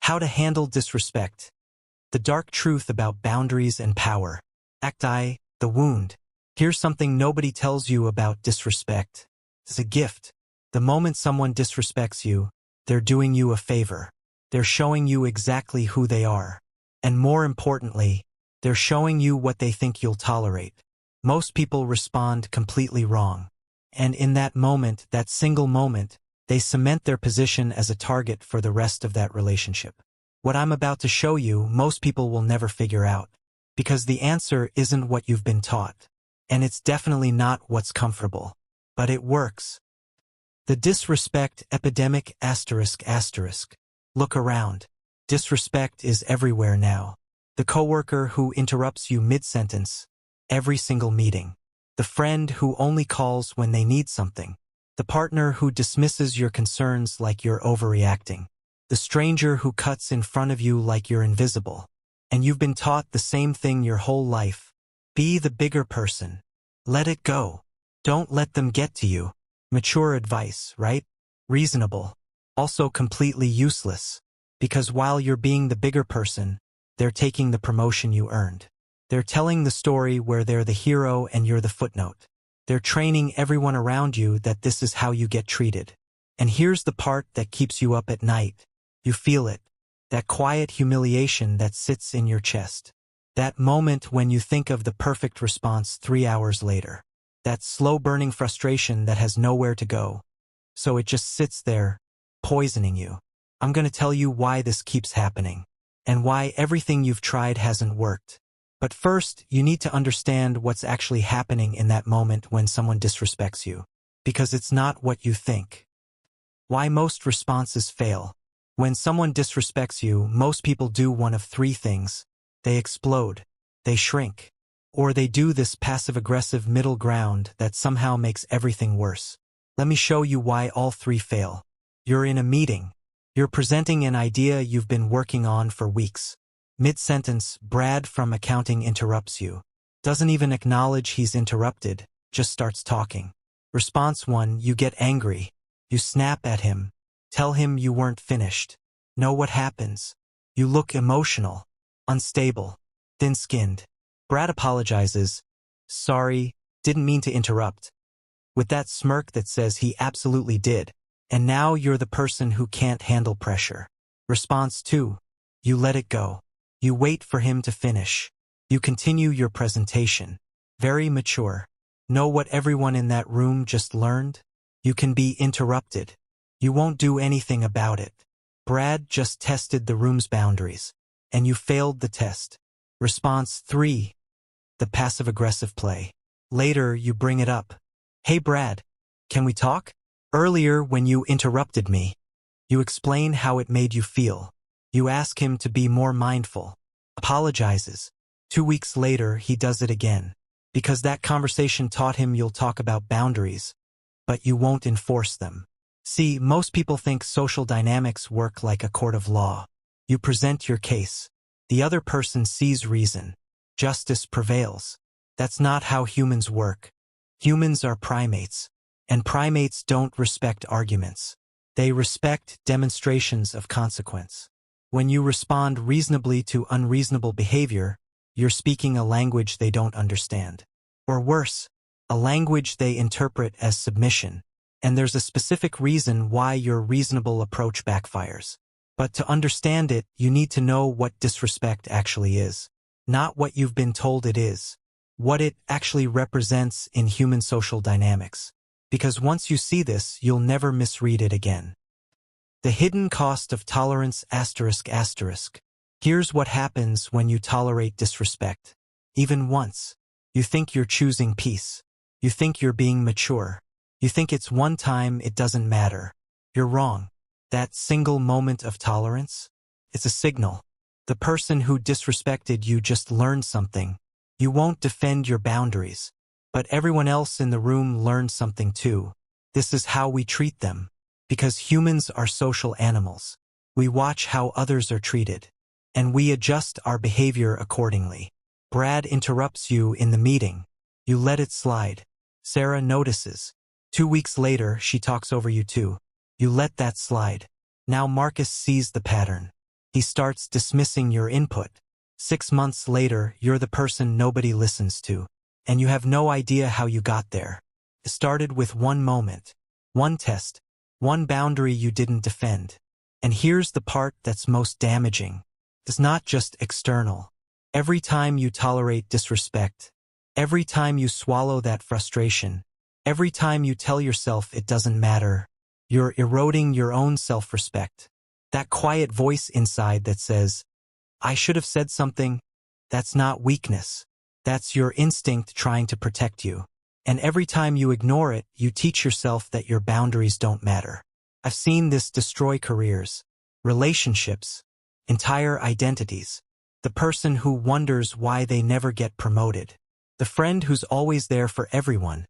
How to handle disrespect. The dark truth about boundaries and power. Act I, the wound. Here's something nobody tells you about disrespect. It's a gift. The moment someone disrespects you, they're doing you a favor. They're showing you exactly who they are. And more importantly, they're showing you what they think you'll tolerate. Most people respond completely wrong. And in that moment, that single moment, they cement their position as a target for the rest of that relationship. What I'm about to show you, most people will never figure out. Because the answer isn't what you've been taught. And it's definitely not what's comfortable. But it works. The disrespect epidemic ***. Look around. Disrespect is everywhere now. The coworker who interrupts you mid-sentence. Every single meeting. The friend who only calls when they need something. The partner who dismisses your concerns like you're overreacting. The stranger who cuts in front of you like you're invisible. And you've been taught the same thing your whole life. Be the bigger person. Let it go. Don't let them get to you. Mature advice, right? Reasonable. Also completely useless. Because while you're being the bigger person, they're taking the promotion you earned. They're telling the story where they're the hero and you're the footnote. They're training everyone around you that this is how you get treated. And here's the part that keeps you up at night. You feel it. That quiet humiliation that sits in your chest. That moment when you think of the perfect response 3 hours later. That slow-burning frustration that has nowhere to go. So it just sits there, poisoning you. I'm going to tell you why this keeps happening. And why everything you've tried hasn't worked. But first, you need to understand what's actually happening in that moment when someone disrespects you. Because it's not what you think. Why most responses fail. When someone disrespects you, most people do one of 3 things. They explode. They shrink. Or they do this passive-aggressive middle ground that somehow makes everything worse. Let me show you why all 3 fail. You're in a meeting. You're presenting an idea you've been working on for weeks. Mid-sentence, Brad from accounting interrupts you. Doesn't even acknowledge he's interrupted, just starts talking. Response 1, you get angry. You snap at him. Tell him you weren't finished. Know what happens? You look emotional, unstable, thin-skinned. Brad apologizes. Sorry, didn't mean to interrupt. With that smirk that says he absolutely did. And now you're the person who can't handle pressure. Response 2, you let it go. You wait for him to finish. You continue your presentation. Very mature. Know what everyone in that room just learned? You can be interrupted. You won't do anything about it. Brad just tested the room's boundaries. And you failed the test. Response 3, the passive-aggressive play. Later, you bring it up. Hey Brad, can we talk? Earlier when you interrupted me. You explain how it made you feel. You ask him to be more mindful. Apologizes. 2 weeks later, he does it again. Because that conversation taught him you'll talk about boundaries, but you won't enforce them. See, most people think social dynamics work like a court of law. You present your case. The other person sees reason. Justice prevails. That's not how humans work. Humans are primates. And primates don't respect arguments. They respect demonstrations of consequence. When you respond reasonably to unreasonable behavior, you're speaking a language they don't understand. Or worse, a language they interpret as submission. And there's a specific reason why your reasonable approach backfires. But to understand it, you need to know what disrespect actually is. Not what you've been told it is. What it actually represents in human social dynamics. Because once you see this, you'll never misread it again. The hidden cost of tolerance ***. Here's what happens when you tolerate disrespect. Even once. You think you're choosing peace. You think you're being mature. You think it's one time, it doesn't matter. You're wrong. That single moment of tolerance? It's a signal. The person who disrespected you just learned something. You won't defend your boundaries. But everyone else in the room learned something too. This is how we treat them. Because humans are social animals. We watch how others are treated. And we adjust our behavior accordingly. Brad interrupts you in the meeting. You let it slide. Sarah notices. 2 weeks later, she talks over you too. You let that slide. Now Marcus sees the pattern. He starts dismissing your input. 6 months later, you're the person nobody listens to. And you have no idea how you got there. It started with one moment, one test, one boundary you didn't defend. And here's the part that's most damaging. It's not just external. Every time you tolerate disrespect, every time you swallow that frustration, every time you tell yourself it doesn't matter, you're eroding your own self-respect. That quiet voice inside that says, I should have said something, that's not weakness. That's your instinct trying to protect you. And every time you ignore it, you teach yourself that your boundaries don't matter. I've seen this destroy careers, relationships, entire identities. The person who wonders why they never get promoted. The friend who's always there for everyone,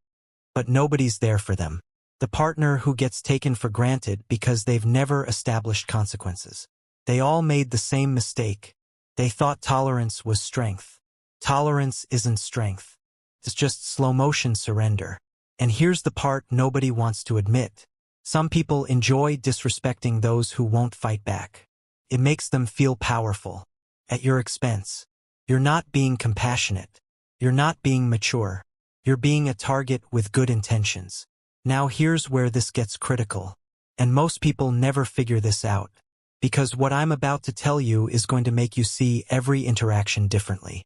but nobody's there for them. The partner who gets taken for granted because they've never established consequences. They all made the same mistake. They thought tolerance was strength. Tolerance isn't strength. It's just slow-motion surrender. And here's the part nobody wants to admit. Some people enjoy disrespecting those who won't fight back. It makes them feel powerful. At your expense. You're not being compassionate. You're not being mature. You're being a target with good intentions. Now here's where this gets critical. And most people never figure this out. Because what I'm about to tell you is going to make you see every interaction differently.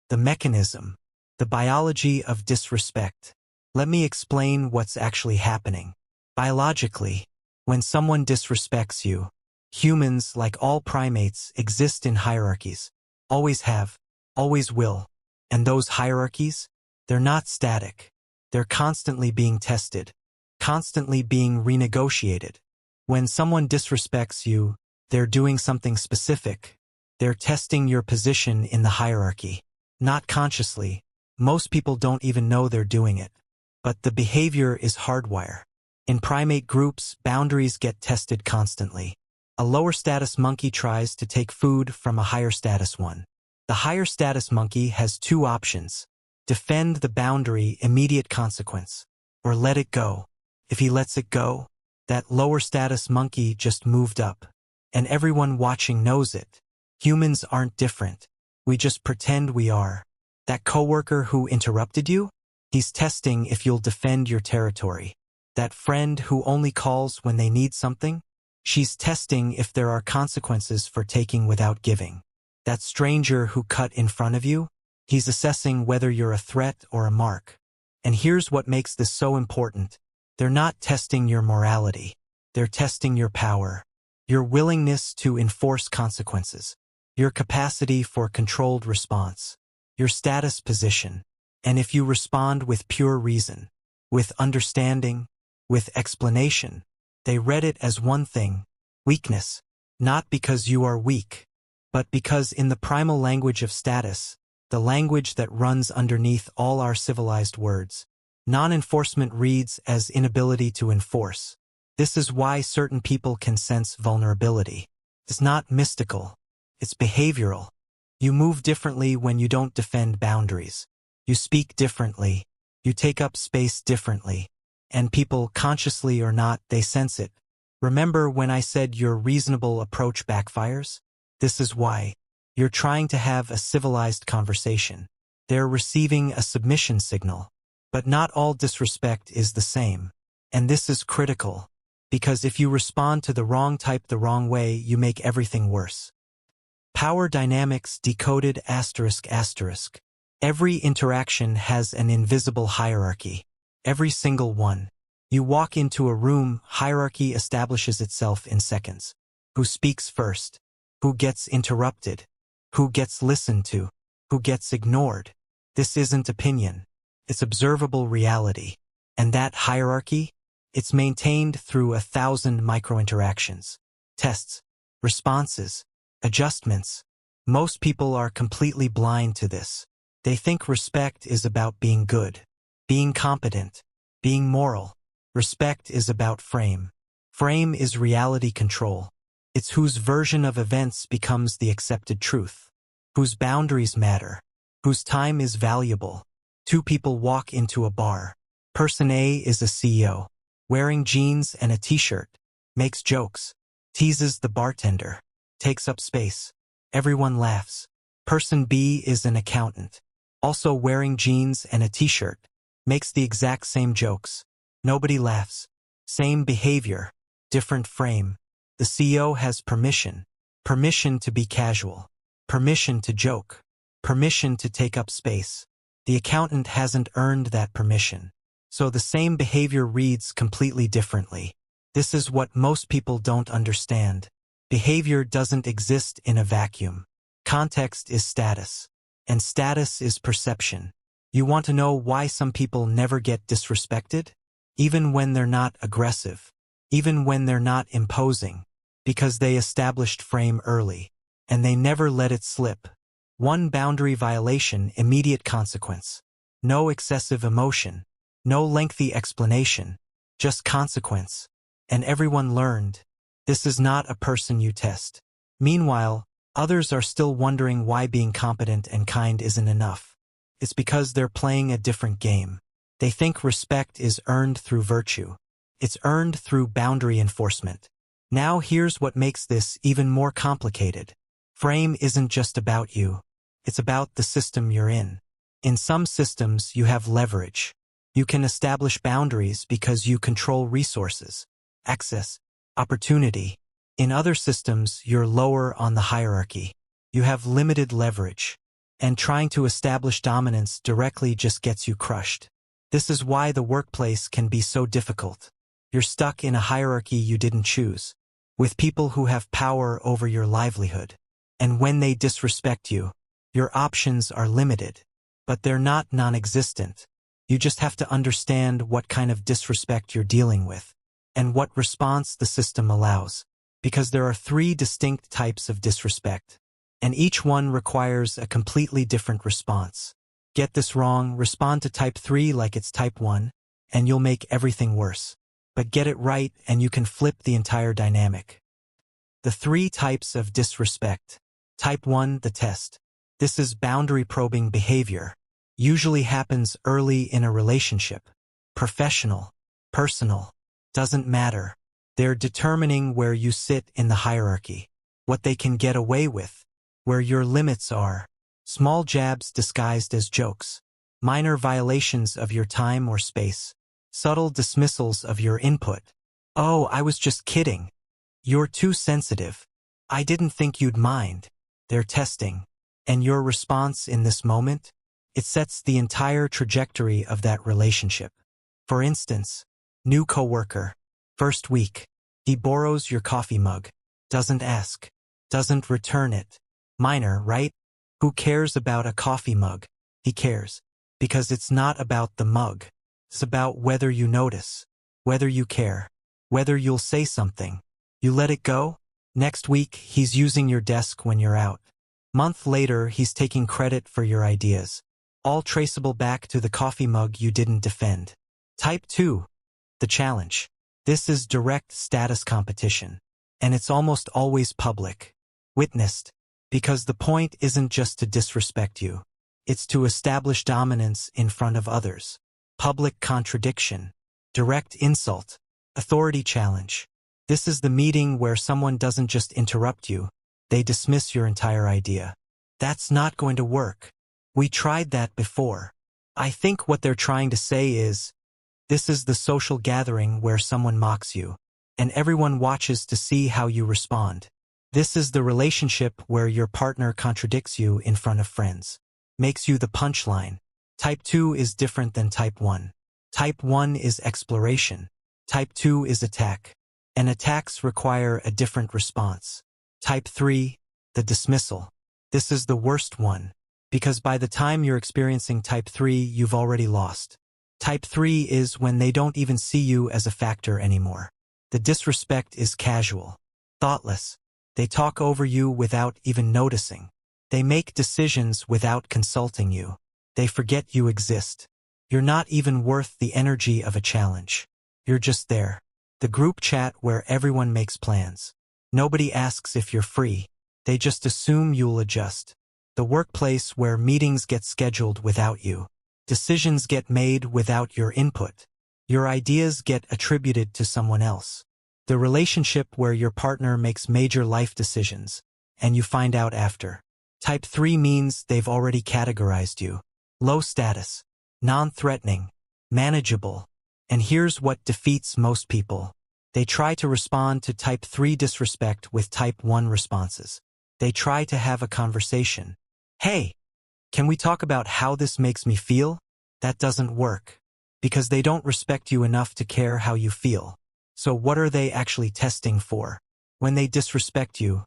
The mechanism. The biology of disrespect. Let me explain what's actually happening. Biologically, when someone disrespects you, humans, like all primates, exist in hierarchies. Always have, always will. And those hierarchies? They're not static. They're constantly being tested, constantly being renegotiated. When someone disrespects you, they're doing something specific. They're testing your position in the hierarchy. Not consciously. Most people don't even know they're doing it. But the behavior is hardwire. In primate groups, boundaries get tested constantly. A lower status monkey tries to take food from a higher status one. The higher status monkey has two options. Defend the boundary, immediate consequence. Or let it go. If he lets it go, that lower status monkey just moved up. And everyone watching knows it. Humans aren't different. We just pretend we are. That coworker who interrupted you? He's testing if you'll defend your territory. That friend who only calls when they need something? She's testing if there are consequences for taking without giving. That stranger who cut in front of you? He's assessing whether you're a threat or a mark. And here's what makes this so important. They're not testing your morality. They're testing your power. Your willingness to enforce consequences. Your capacity for controlled response. Your status position. And if you respond with pure reason, with understanding, with explanation, they read it as one thing, weakness. Not because you are weak, but because in the primal language of status, the language that runs underneath all our civilized words, non-enforcement reads as inability to enforce. This is why certain people can sense vulnerability. It's not mystical. It's behavioral. You move differently when you don't defend boundaries. You speak differently. You take up space differently. And people, consciously or not, they sense it. Remember when I said your reasonable approach backfires? This is why. You're trying to have a civilized conversation. They're receiving a submission signal. But not all disrespect is the same. And this is critical. Because if you respond to the wrong type the wrong way, you make everything worse. Power dynamics decoded ***. Every interaction has an invisible hierarchy. Every single one. You walk into a room, hierarchy establishes itself in seconds. Who speaks first? Who gets interrupted? Who gets listened to? Who gets ignored? This isn't opinion. It's observable reality. And that hierarchy? It's maintained through 1,000 micro-interactions. Tests. Responses. Adjustments. Most people are completely blind to this. They think respect is about being good, being competent, being moral. Respect is about frame. Frame is reality control. It's whose version of events becomes the accepted truth. Whose boundaries matter. Whose time is valuable. Two people walk into a bar. Person A is a CEO. Wearing jeans and a t-shirt. Makes jokes. Teases the bartender. takes up space. Everyone laughs. Person B is an accountant, also wearing jeans and a t-shirt, makes the exact same jokes. Nobody laughs. Same behavior, different frame. The CEO has permission. Permission to be casual. Permission to joke. Permission to take up space. The accountant hasn't earned that permission. So the same behavior reads completely differently. This is what most people don't understand. Behavior doesn't exist in a vacuum. Context is status. And status is perception. You want to know why some people never get disrespected? Even when they're not aggressive. Even when they're not imposing. Because they established frame early. And they never let it slip. One boundary violation, immediate consequence. No excessive emotion. No lengthy explanation. Just consequence. And everyone learned. This is not a person you test. Meanwhile, others are still wondering why being competent and kind isn't enough. It's because they're playing a different game. They think respect is earned through virtue. It's earned through boundary enforcement. Now here's what makes this even more complicated. Frame isn't just about you. It's about the system you're in. In some systems, you have leverage. You can establish boundaries because you control resources, access, opportunity. In other systems, you're lower on the hierarchy. You have limited leverage. And trying to establish dominance directly just gets you crushed. This is why the workplace can be so difficult. You're stuck in a hierarchy you didn't choose, with people who have power over your livelihood. And when they disrespect you, your options are limited. But they're not non-existent. You just have to understand what kind of disrespect you're dealing with, and what response the system allows. Because there are 3 distinct types of disrespect, and each one requires a completely different response. Get this wrong, respond to type 3 like it's type 1, and you'll make everything worse. But get it right and you can flip the entire dynamic. The 3 types of disrespect. Type 1, the test. This is boundary-probing behavior. Usually happens early in a relationship. Professional, personal, doesn't matter. They're determining where you sit in the hierarchy, what they can get away with, where your limits are. Small jabs disguised as jokes. Minor violations of your time or space. Subtle dismissals of your input. Oh, I was just kidding. You're too sensitive. I didn't think you'd mind. They're testing. And your response in this moment? It sets the entire trajectory of that relationship. For instance, new coworker. First week. He borrows your coffee mug. Doesn't ask. Doesn't return it. Minor, right? Who cares about a coffee mug? He cares. Because it's not about the mug. It's about whether you notice. Whether you care. Whether you'll say something. You let it go? Next week, he's using your desk when you're out. Month later, he's taking credit for your ideas. All traceable back to the coffee mug you didn't defend. Type 2. The challenge. This is direct status competition. And it's almost always public. Witnessed. Because the point isn't just to disrespect you. It's to establish dominance in front of others. Public contradiction. Direct insult. Authority challenge. This is the meeting where someone doesn't just interrupt you. They dismiss your entire idea. That's not going to work. We tried that before. I think what they're trying to say is, this is the social gathering where someone mocks you, and everyone watches to see how you respond. This is the relationship where your partner contradicts you in front of friends, makes you the punchline. Type 2 is different than Type 1. Type 1 is exploration. Type 2 is attack. And attacks require a different response. Type 3, the dismissal. This is the worst one. Because by the time you're experiencing Type 3, you've already lost. Type 3 is when they don't even see you as a factor anymore. The disrespect is casual, thoughtless. They talk over you without even noticing. They make decisions without consulting you. They forget you exist. You're not even worth the energy of a challenge. You're just there. The group chat where everyone makes plans. Nobody asks if you're free. They just assume you'll adjust. The workplace where meetings get scheduled without you. Decisions get made without your input. Your ideas get attributed to someone else. The relationship where your partner makes major life decisions, and you find out after. Type 3 means they've already categorized you. Low status, non-threatening, manageable. And here's what defeats most people. They try to respond to type 3 disrespect with type 1 responses. They try to have a conversation. Hey, can we talk about how this makes me feel? That doesn't work. Because they don't respect you enough to care how you feel. So what are they actually testing for? When they disrespect you,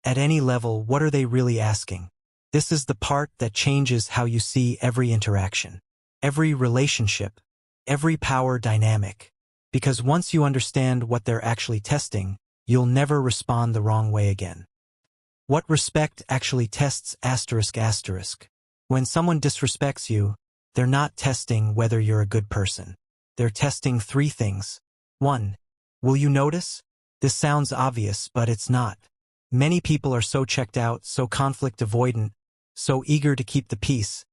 at any level, what are they really asking? This is the part that changes how you see every interaction, every relationship, every power dynamic. Because once you understand what they're actually testing, you'll never respond the wrong way again. What respect actually tests ***. When someone disrespects you, they're not testing whether you're a good person. They're testing 3 things. 1. Will you notice? This sounds obvious, but it's not. Many people are so checked out, so conflict avoidant, so eager to keep the peace,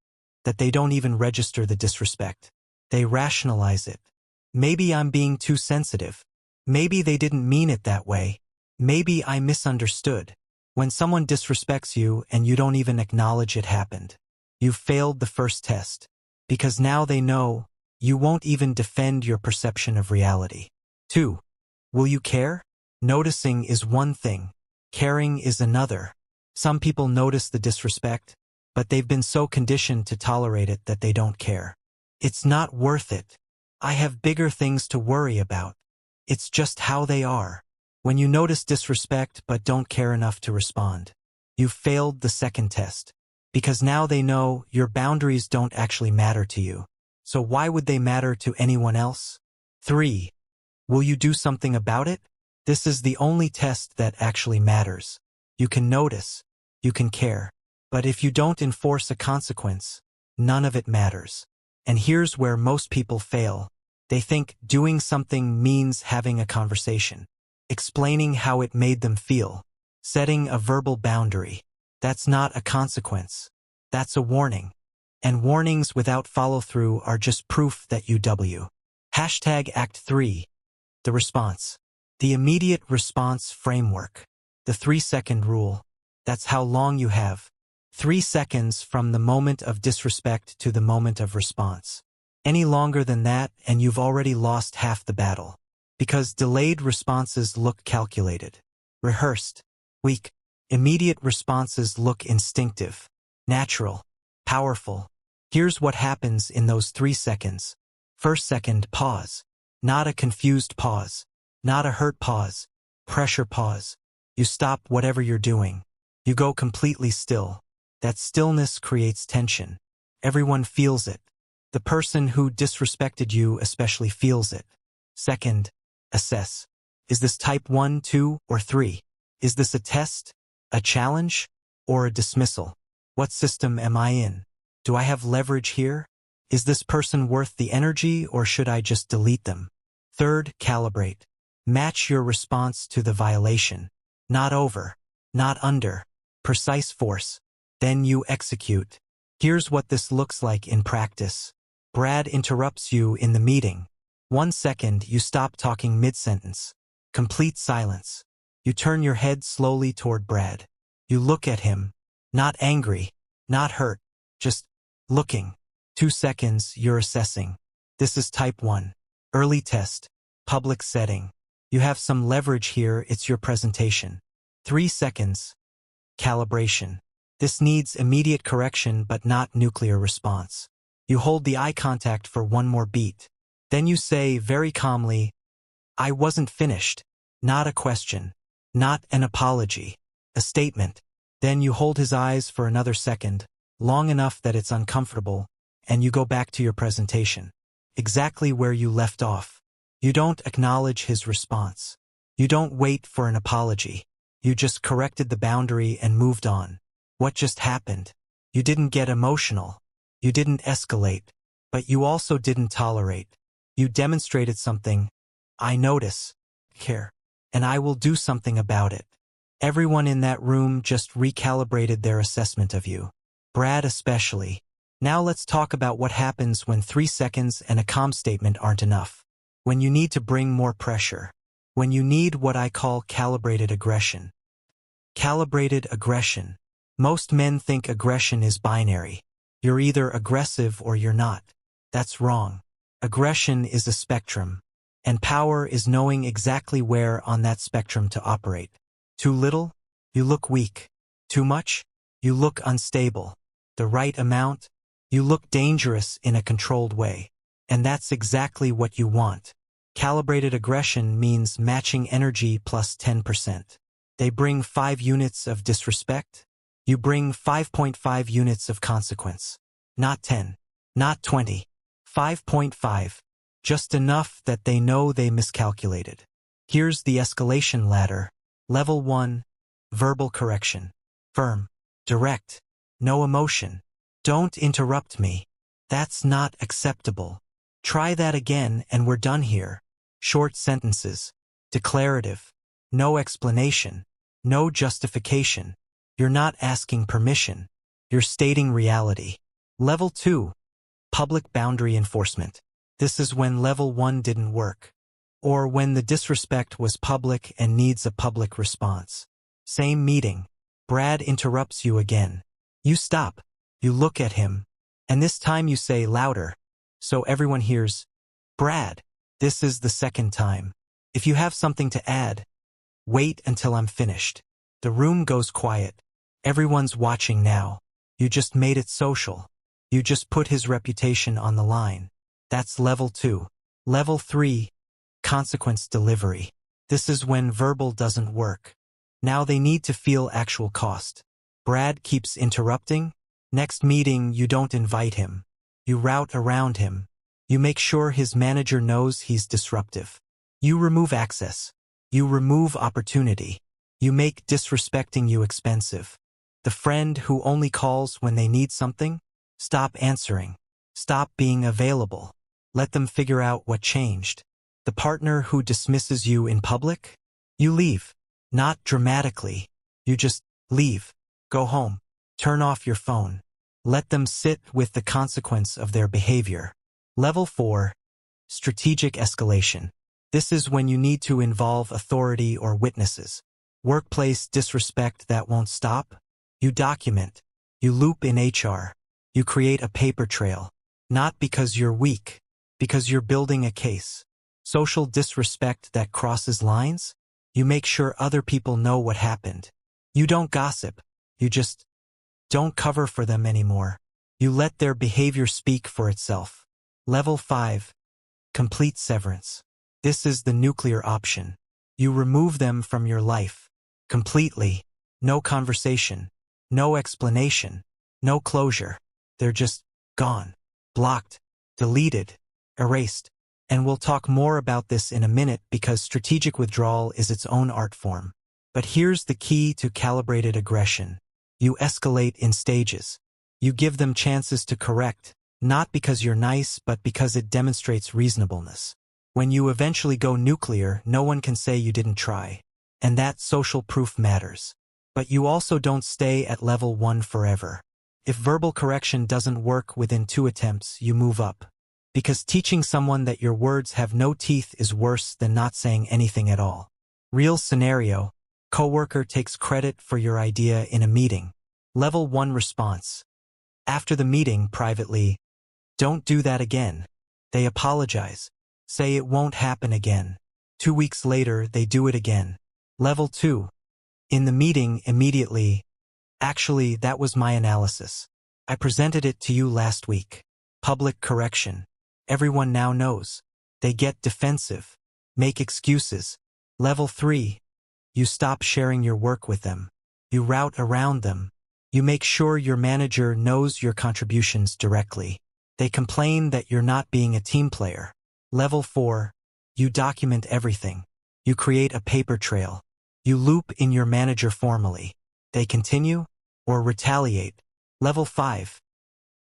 that they don't even register the disrespect. They rationalize it. Maybe I'm being too sensitive. Maybe they didn't mean it that way. Maybe I misunderstood. When someone disrespects you and you don't even acknowledge it happened, you've failed the first test. Because now they know you won't even defend your perception of reality. 2. Will you care? Noticing is one thing. Caring is another. Some people notice the disrespect, but they've been so conditioned to tolerate it that they don't care. It's not worth it. I have bigger things to worry about. It's just how they are. When you notice disrespect but don't care enough to respond, you've failed the second test. Because now they know your boundaries don't actually matter to you. So why would they matter to anyone else? 3. Will you do something about it? This is the only test that actually matters. You can notice, you can care. But if you don't enforce a consequence, none of it matters. And here's where most people fail. They think doing something means having a conversation, explaining how it made them feel, setting a verbal boundary. That's not a consequence. That's a warning. And warnings without follow-through are just proof that #. Act 3. The response. The immediate response framework. The 3-second rule. That's how long you have. 3 seconds from the moment of disrespect to the moment of response. Any longer than that and you've already lost half the battle. Because delayed responses look calculated, rehearsed, weak. Immediate responses look instinctive, natural, powerful. Here's what happens in those 3 seconds. First second, pause. Not a confused pause. Not a hurt pause. Pressure pause. You stop whatever you're doing. You go completely still. That stillness creates tension. Everyone feels it. The person who disrespected you especially feels it. Second, assess. Is this type 1, 2, or 3? Is this a test, a challenge, or a dismissal? What system am I in? Do I have leverage here? Is this person worth the energy, or should I just delete them? Third, calibrate. Match your response to the violation. Not over, not under. Precise force. Then you execute. Here's what this looks like in practice. Brad interrupts you in the meeting. 1 second, you stop talking mid-sentence. Complete silence. You turn your head slowly toward Brad. You look at him. Not angry, not hurt, just looking. 2 seconds, you're assessing. This is type 1. Early test. Public setting. You have some leverage here, it's your presentation. 3 seconds. Calibration. This needs immediate correction but not nuclear response. You hold the eye contact for 1 more beat. Then you say very calmly, I wasn't finished. Not a question. Not an apology. A statement. Then you hold his eyes for another second, long enough that it's uncomfortable, and you go back to your presentation. Exactly where you left off. You don't acknowledge his response. You don't wait for an apology. You just corrected the boundary and moved on. What just happened? You didn't get emotional. You didn't escalate. But you also didn't tolerate. You demonstrated something. I notice, care, and I will do something about it. Everyone in that room just recalibrated their assessment of you. Brad especially. Now let's talk about what happens when 3 seconds and a calm statement aren't enough. When you need to bring more pressure. When you need what I call calibrated aggression. Calibrated aggression. Most men think aggression is binary. You're either aggressive or you're not. That's wrong. Aggression is a spectrum, and power is knowing exactly where on that spectrum to operate. Too little? You look weak. Too much? You look unstable. The right amount? You look dangerous in a controlled way. And that's exactly what you want. Calibrated aggression means matching energy plus 10%. They bring 5 units of disrespect. You bring 5.5 units of consequence. Not 10. Not 20. 5.5. Just enough that they know they miscalculated. Here's the escalation ladder. Level 1. Verbal correction. Firm. Direct. No emotion. Don't interrupt me. That's not acceptable. Try that again and we're done here. Short sentences. Declarative. No explanation. No justification. You're not asking permission. You're stating reality. Level 2. Public boundary enforcement. This is when level 1 didn't work. Or when the disrespect was public and needs a public response. Same meeting. Brad interrupts you again. You stop. You look at him. And this time you say louder, so everyone hears, Brad. This is the second time. If you have something to add, wait until I'm finished. The room goes quiet. Everyone's watching now. You just made it social. You just put his reputation on the line. That's level 2. Level 3. Consequence delivery. This is when verbal doesn't work. Now they need to feel actual cost. Brad keeps interrupting. Next meeting, you don't invite him. You route around him. You make sure his manager knows he's disruptive. You remove access. You remove opportunity. You make disrespecting you expensive. The friend who only calls when they need something? Stop answering. Stop being available. Let them figure out what changed. The partner who dismisses you in public? You leave. Not dramatically. You just leave. Go home. Turn off your phone. Let them sit with the consequence of their behavior. Level 4. Strategic escalation. This is when you need to involve authority or witnesses. Workplace disrespect that won't stop? You document. You loop in HR. You create a paper trail. Not because you're weak, because you're building a case. Social disrespect that crosses lines? You make sure other people know what happened. You don't gossip. You just don't cover for them anymore. You let their behavior speak for itself. Level 5. Complete severance. This is the nuclear option. You remove them from your life. Completely. No conversation. No explanation. No closure. They're just gone. Blocked. Deleted. Erased. And we'll talk more about this in a minute because strategic withdrawal is its own art form. But here's the key to calibrated aggression. You escalate in stages. You give them chances to correct, not because you're nice, but because it demonstrates reasonableness. When you eventually go nuclear, no one can say you didn't try. And that social proof matters. But you also don't stay at level 1 forever. If verbal correction doesn't work within 2 attempts, you move up. Because teaching someone that your words have no teeth is worse than not saying anything at all. Real scenario. Coworker takes credit for your idea in a meeting. Level 1 response. After the meeting, privately, don't do that again. They apologize. Say it won't happen again. 2 weeks later, they do it again. Level 2. In the meeting, immediately, actually, that was my analysis. I presented it to you last week. Public correction. Everyone now knows. They get defensive. Make excuses. Level 3. You stop sharing your work with them. You route around them. You make sure your manager knows your contributions directly. They complain that you're not being a team player. Level 4. You document everything. You create a paper trail. You loop in your manager formally. They continue or retaliate. Level 5.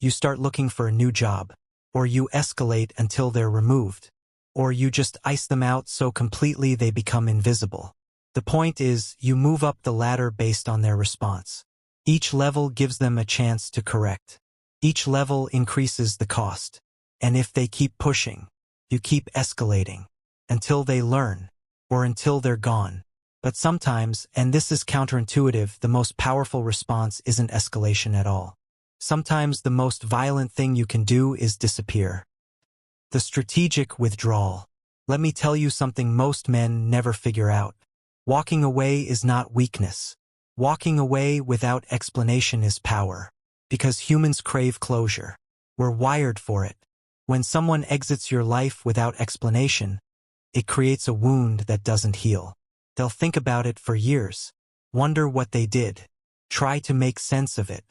You start looking for a new job. Or you escalate until they're removed. Or you just ice them out so completely they become invisible. The point is, you move up the ladder based on their response. Each level gives them a chance to correct. Each level increases the cost. And if they keep pushing, you keep escalating. Until they learn. Or until they're gone. But sometimes, and this is counterintuitive, the most powerful response isn't escalation at all. Sometimes the most violent thing you can do is disappear. The strategic withdrawal. Let me tell you something most men never figure out. Walking away is not weakness. Walking away without explanation is power. Because humans crave closure. We're wired for it. When someone exits your life without explanation, it creates a wound that doesn't heal. They'll think about it for years, wonder what they did, try to make sense of it,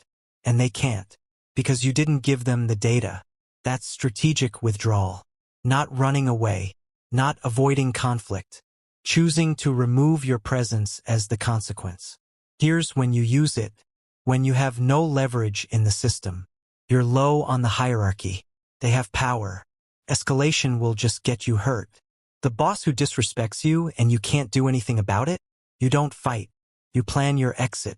and they can't, because you didn't give them the data. That's strategic withdrawal. Not running away, not avoiding conflict, choosing to remove your presence as the consequence. Here's when you use it, when you have no leverage in the system. You're low on the hierarchy. They have power. Escalation will just get you hurt. The boss who disrespects you and you can't do anything about it? You don't fight. You plan your exit.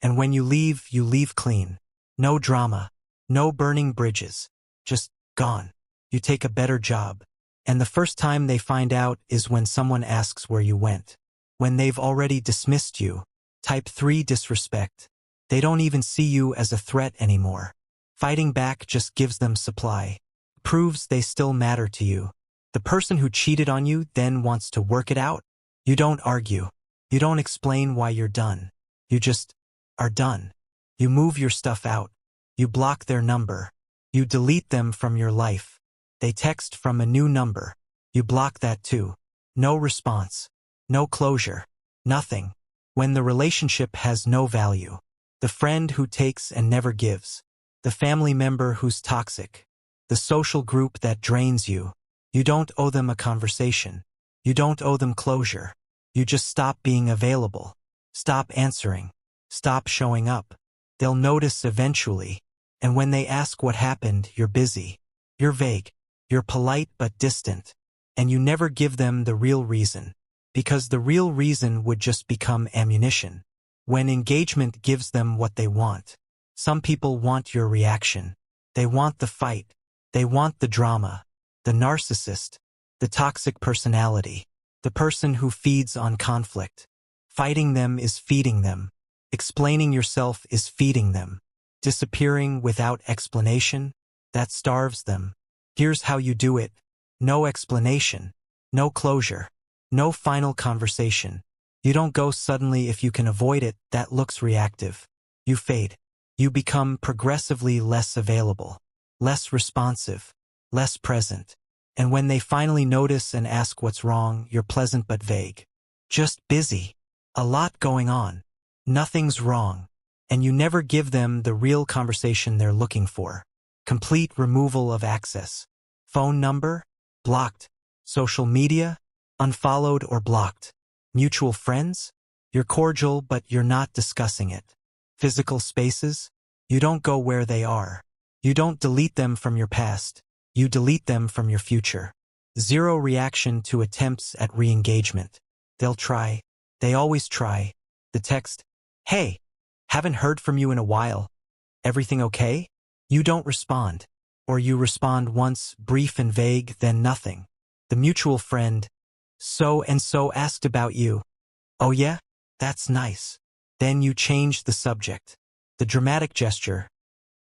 And when you leave clean. No drama. No burning bridges. Just gone. You take a better job. And the first time they find out is when someone asks where you went. When they've already dismissed you. Type 3 disrespect. They don't even see you as a threat anymore. Fighting back just gives them supply. Proves they still matter to you. The person who cheated on you then wants to work it out. You don't argue. You don't explain why you're done. You just are done. You move your stuff out. You block their number. You delete them from your life. They text from a new number. You block that too. No response. No closure. Nothing. When the relationship has no value. The friend who takes and never gives. The family member who's toxic. The social group that drains you. You don't owe them a conversation. You don't owe them closure. You just stop being available. Stop answering. Stop showing up. They'll notice eventually. And when they ask what happened, you're busy. You're vague. You're polite but distant. And you never give them the real reason. Because the real reason would just become ammunition. When engagement gives them what they want. Some people want your reaction. They want the fight. They want the drama. The narcissist, the toxic personality, the person who feeds on conflict. Fighting them is feeding them. Explaining yourself is feeding them. Disappearing without explanation, that starves them. Here's how you do it. No explanation. No closure. No final conversation. You don't go suddenly if you can avoid it, that looks reactive. You fade. You become progressively less available. Less responsive. Less present. And when they finally notice and ask what's wrong, you're pleasant but vague. Just busy. A lot going on. Nothing's wrong. And you never give them the real conversation they're looking for. Complete removal of access. Phone number? Blocked. Social media? Unfollowed or blocked. Mutual friends? You're cordial but you're not discussing it. Physical spaces? You don't go where they are. You don't delete them from your past. You delete them from your future. Zero reaction to attempts at re-engagement. They'll try. They always try. The text, "Hey, haven't heard from you in a while. Everything okay?" You don't respond. Or you respond once, brief and vague, then nothing. The mutual friend, "So and so asked about you." "Oh yeah? That's nice." Then you change the subject. The dramatic gesture.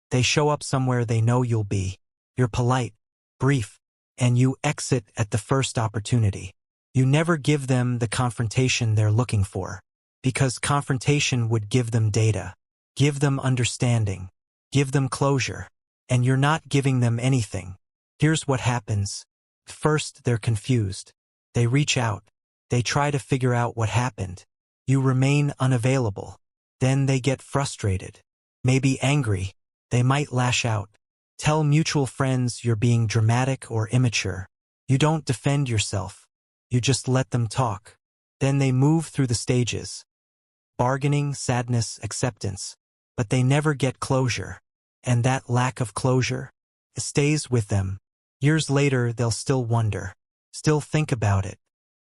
They show up somewhere they know you'll be. You're polite, brief, and you exit at the first opportunity. You never give them the confrontation they're looking for. Because confrontation would give them data, give them understanding, give them closure. And you're not giving them anything. Here's what happens. First, they're confused. They reach out. They try to figure out what happened. You remain unavailable. Then they get frustrated. Maybe angry. They might lash out. Tell mutual friends you're being dramatic or immature. You don't defend yourself. You just let them talk. Then they move through the stages. Bargaining, sadness, acceptance. But they never get closure. And that lack of closure stays with them. Years later, they'll still wonder. Still think about it.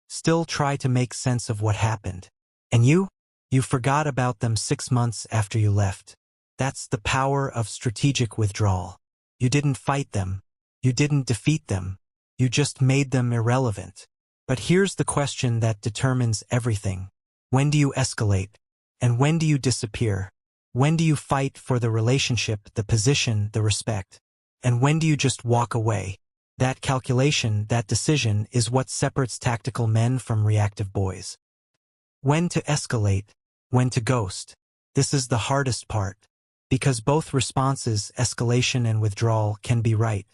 Still try to make sense of what happened. And you? You forgot about them 6 months after you left. That's the power of strategic withdrawal. You didn't fight them. You didn't defeat them. You just made them irrelevant. But here's the question that determines everything. When do you escalate? And when do you disappear? When do you fight for the relationship, the position, the respect? And when do you just walk away? That calculation, that decision, is what separates tactical men from reactive boys. When to escalate, when to ghost. This is the hardest part. Because both responses, escalation and withdrawal, can be right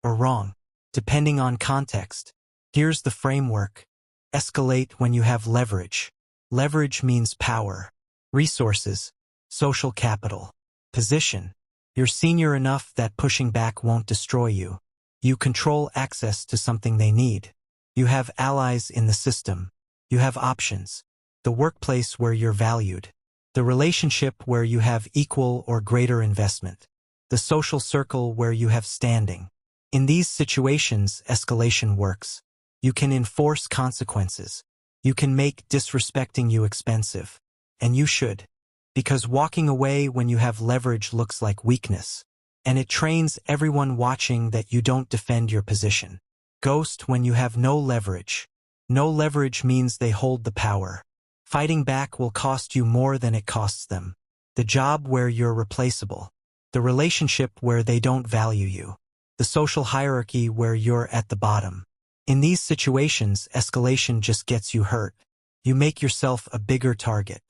or wrong, depending on context. Here's the framework. Escalate when you have leverage. Leverage means power, resources, social capital, position. You're senior enough that pushing back won't destroy you. You control access to something they need. You have allies in the system. You have options. The workplace where you're valued. The relationship where you have equal or greater investment. The social circle where you have standing. In these situations, escalation works. You can enforce consequences. You can make disrespecting you expensive. And you should. Because walking away when you have leverage looks like weakness. And it trains everyone watching that you don't defend your position. Ghost when you have no leverage. No leverage means they hold the power. Fighting back will cost you more than it costs them. The job where you're replaceable. The relationship where they don't value you. The social hierarchy where you're at the bottom. In these situations, escalation just gets you hurt. You make yourself a bigger target.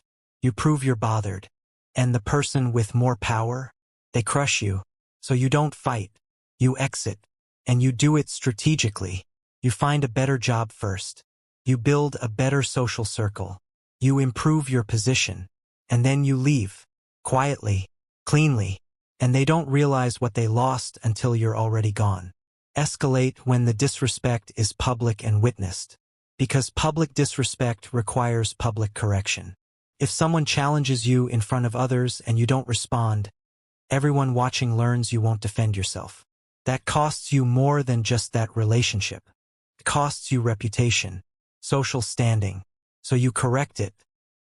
You prove you're bothered. And the person with more power? They crush you. So you don't fight. You exit. And you do it strategically. You find a better job first. You build a better social circle. You improve your position. And then you leave. Quietly. Cleanly. And they don't realize what they lost until you're already gone. Escalate when the disrespect is public and witnessed. Because public disrespect requires public correction. If someone challenges you in front of others and you don't respond, everyone watching learns you won't defend yourself. That costs you more than just that relationship. It costs you reputation, social standing. So you correct it.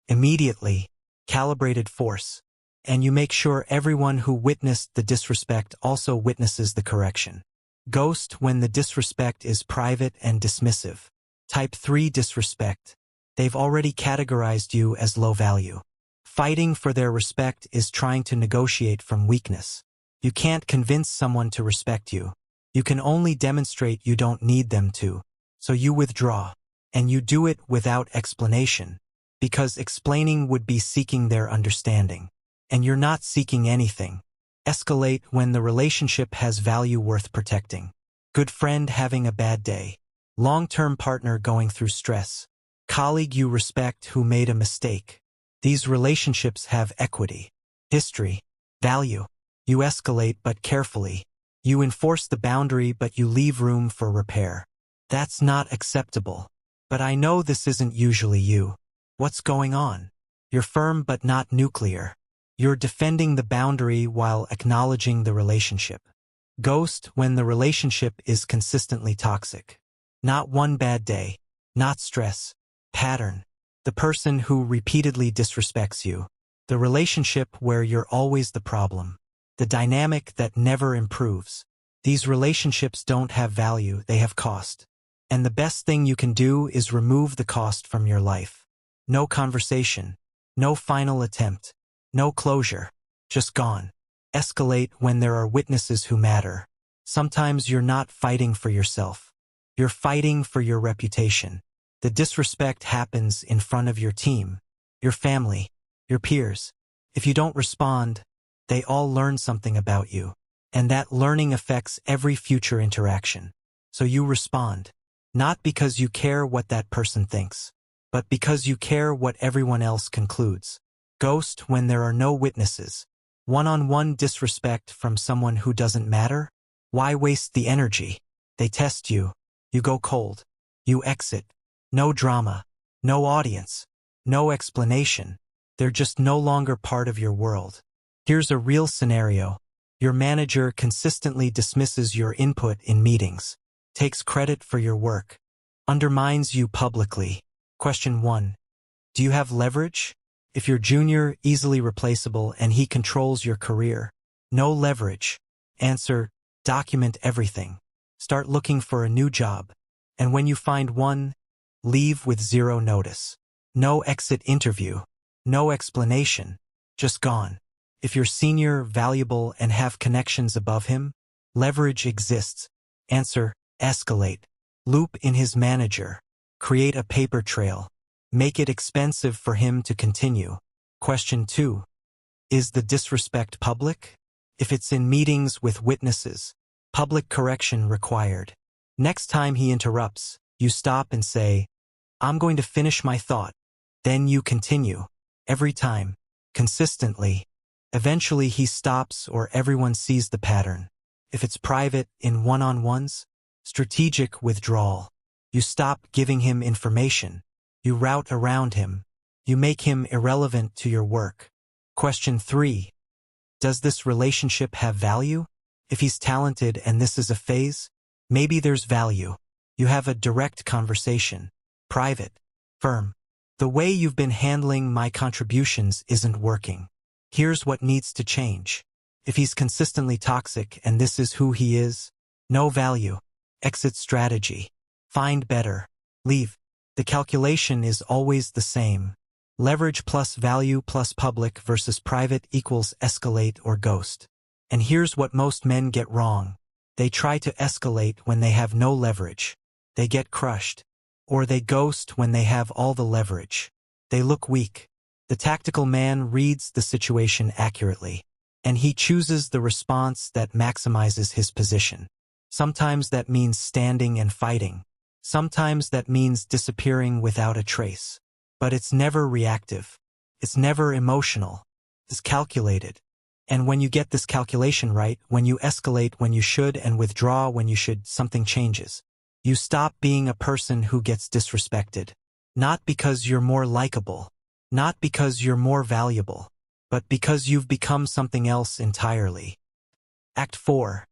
Immediately. Calibrated force. And you make sure everyone who witnessed the disrespect also witnesses the correction. Ghost when the disrespect is private and dismissive. Type 3 disrespect. They've already categorized you as low value. Fighting for their respect is trying to negotiate from weakness. You can't convince someone to respect you. You can only demonstrate you don't need them to. So you withdraw. And you do it without explanation. Because explaining would be seeking their understanding. And you're not seeking anything. Escalate when the relationship has value worth protecting. Good friend having a bad day. Long-term partner going through stress. Colleague you respect who made a mistake. These relationships have equity, history, value. You escalate but carefully. You enforce the boundary but you leave room for repair. That's not acceptable. But I know this isn't usually you. What's going on? You're firm but not nuclear. You're defending the boundary while acknowledging the relationship. Ghost when the relationship is consistently toxic. Not one bad day. Not stress. Pattern. The person who repeatedly disrespects you. The relationship where you're always the problem. The dynamic that never improves. These relationships don't have value, they have cost. And the best thing you can do is remove the cost from your life. No conversation. No final attempt. No closure. Just gone. Escalate when there are witnesses who matter. Sometimes you're not fighting for yourself. You're fighting for your reputation. The disrespect happens in front of your team, your family, your peers. If you don't respond, they all learn something about you. And that learning affects every future interaction. So you respond. Not because you care what that person thinks, but because you care what everyone else concludes. Ghost when there are no witnesses. One-on-one disrespect from someone who doesn't matter? Why waste the energy? They test you. You go cold. You exit. No drama. No audience. No explanation. They're just no longer part of your world. Here's a real scenario. Your manager consistently dismisses your input in meetings. Takes credit for your work. Undermines you publicly. Question 1. Do you have leverage? If you're junior, easily replaceable, and he controls your career. No leverage. Answer, document everything. Start looking for a new job. And when you find one, leave with zero notice. No exit interview. No explanation. Just gone. If you're senior, valuable, and have connections above him, leverage exists. Answer: escalate. Loop in his manager. Create a paper trail. Make it expensive for him to continue. Question 2. Is the disrespect public? If it's in meetings with witnesses, public correction required. Next time he interrupts, you stop and say, "I'm going to finish my thought." Then you continue. Every time. Consistently. Eventually he stops or everyone sees the pattern. If it's private, in one-on-ones, strategic withdrawal. You stop giving him information. You route around him. You make him irrelevant to your work. Question 3. Does this relationship have value? If he's talented and this is a phase, maybe there's value. You have a direct conversation. Private. Firm. The way you've been handling my contributions isn't working. Here's what needs to change. If he's consistently toxic and this is who he is, no value. Exit strategy. Find better. Leave. The calculation is always the same. Leverage plus value plus public versus private equals escalate or ghost. And here's what most men get wrong. They try to escalate when they have no leverage. They get crushed. Or they ghost when they have all the leverage. They look weak. The tactical man reads the situation accurately, and he chooses the response that maximizes his position. Sometimes that means standing and fighting. Sometimes that means disappearing without a trace. But it's never reactive. It's never emotional. It's calculated. And when you get this calculation right, when you escalate when you should and withdraw when you should, something changes. You stop being a person who gets disrespected. Not because you're more likable. Not because you're more valuable. But because you've become something else entirely. Act 4.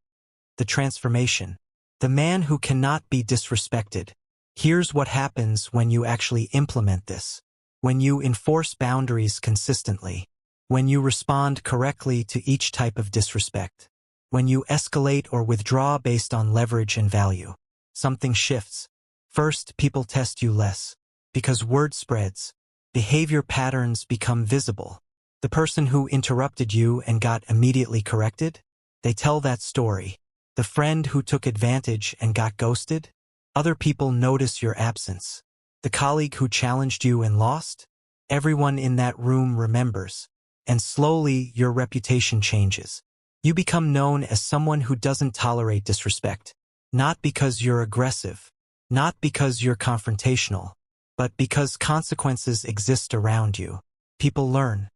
The transformation. The man who cannot be disrespected. Here's what happens when you actually implement this. When you enforce boundaries consistently. When you respond correctly to each type of disrespect. When you escalate or withdraw based on leverage and value. Something shifts. First, people test you less. Because word spreads. Behavior patterns become visible. The person who interrupted you and got immediately corrected? They tell that story. The friend who took advantage and got ghosted? Other people notice your absence. The colleague who challenged you and lost? Everyone in that room remembers. And slowly, your reputation changes. You become known as someone who doesn't tolerate disrespect. Not because you're aggressive. Not because you're confrontational. But because consequences exist around you. People learn.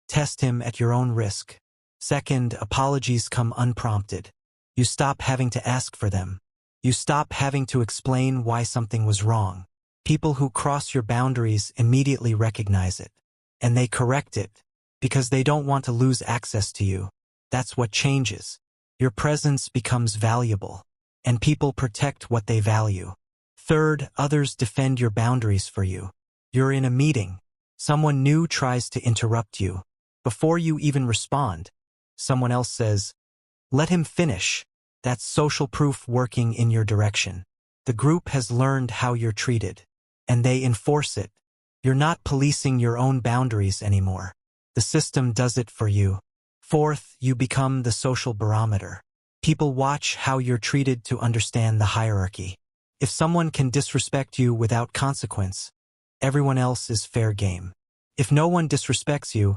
Test him at your own risk. Second, apologies come unprompted. You stop having to ask for them. You stop having to explain why something was wrong. People who cross your boundaries immediately recognize it. And they correct it. Because they don't want to lose access to you. That's what changes. Your presence becomes valuable. And people protect what they value. Third, others defend your boundaries for you. You're in a meeting. Someone new tries to interrupt you. Before you even respond, someone else says, "Let him finish." That's social proof working in your direction. The group has learned how you're treated. And they enforce it. You're not policing your own boundaries anymore. The system does it for you. Fourth, you become the social barometer. People watch how you're treated to understand the hierarchy. If someone can disrespect you without consequence, everyone else is fair game. If no one disrespects you,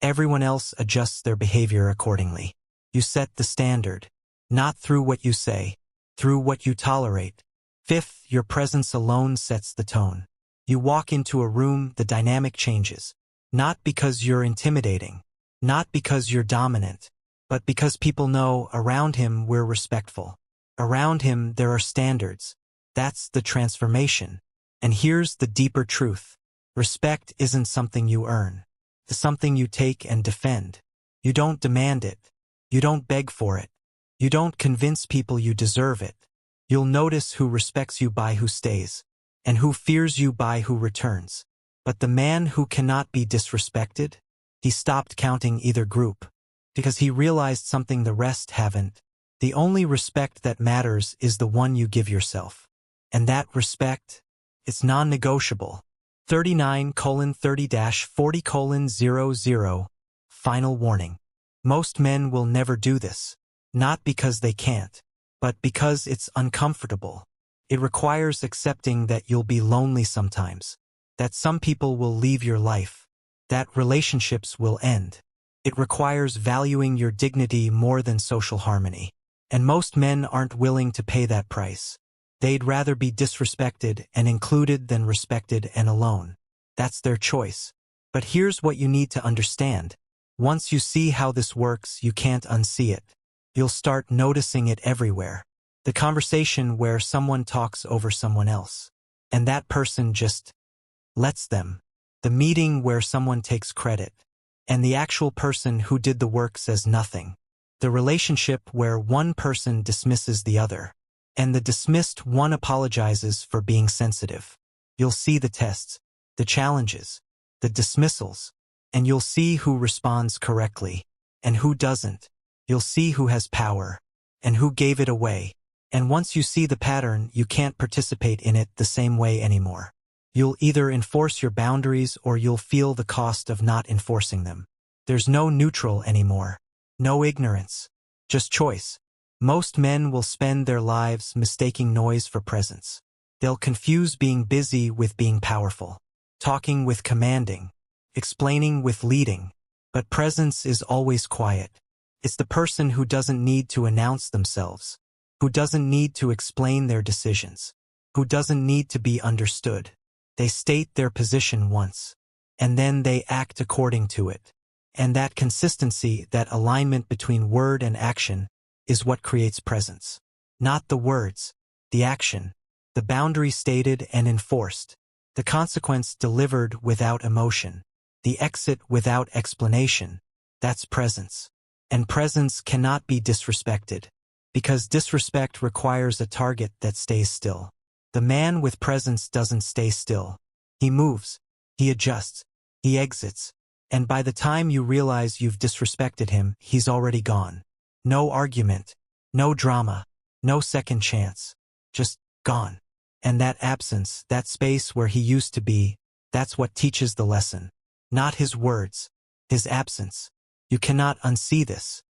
everyone else adjusts their behavior accordingly. You set the standard, not through what you say, through what you tolerate. Fifth, your presence alone sets the tone. You walk into a room, the dynamic changes. Not because you're intimidating, not because you're dominant, but because people know around him we're respectful. Around him there are standards. That's the transformation. And here's the deeper truth. Respect isn't something you earn. It's something you take and defend. You don't demand it. You don't beg for it. You don't convince people you deserve it. You'll notice who respects you by who stays, and who fears you by who returns. But the man who cannot be disrespected, he stopped counting either group, because he realized something the rest haven't. The only respect that matters is the one you give yourself. And that respect, it's non-negotiable. 39:30-40:00. Final warning. Most men will never do this. Not because they can't, but because it's uncomfortable. It requires accepting that you'll be lonely sometimes, that some people will leave your life, that relationships will end. It requires valuing your dignity more than social harmony. And most men aren't willing to pay that price. They'd rather be disrespected and included than respected and alone. That's their choice. But here's what you need to understand. Once you see how this works, you can't unsee it. You'll start noticing it everywhere. The conversation where someone talks over someone else, and that person just lets them. The meeting where someone takes credit, and the actual person who did the work says nothing. The relationship where one person dismisses the other, and the dismissed one apologizes for being sensitive. You'll see the tests, the challenges, the dismissals, and you'll see who responds correctly, and who doesn't. You'll see who has power, and who gave it away. And once you see the pattern, you can't participate in it the same way anymore. You'll either enforce your boundaries or you'll feel the cost of not enforcing them. There's no neutral anymore. No ignorance. Just choice. Most men will spend their lives mistaking noise for presence. They'll confuse being busy with being powerful, talking with commanding, explaining with leading. But presence is always quiet. It's the person who doesn't need to announce themselves, who doesn't need to explain their decisions, who doesn't need to be understood. They state their position once, and then they act according to it. And that consistency, that alignment between word and action, is what creates presence. Not the words, the action, the boundary stated and enforced, the consequence delivered without emotion, the exit without explanation. That's presence. And presence cannot be disrespected, because disrespect requires a target that stays still. The man with presence doesn't stay still. He moves, he adjusts, he exits, and by the time you realize you've disrespected him, he's already gone. No argument, no drama, no second chance, just gone. And that absence, that space where he used to be, that's what teaches the lesson. Not his words, his absence. You cannot unsee this.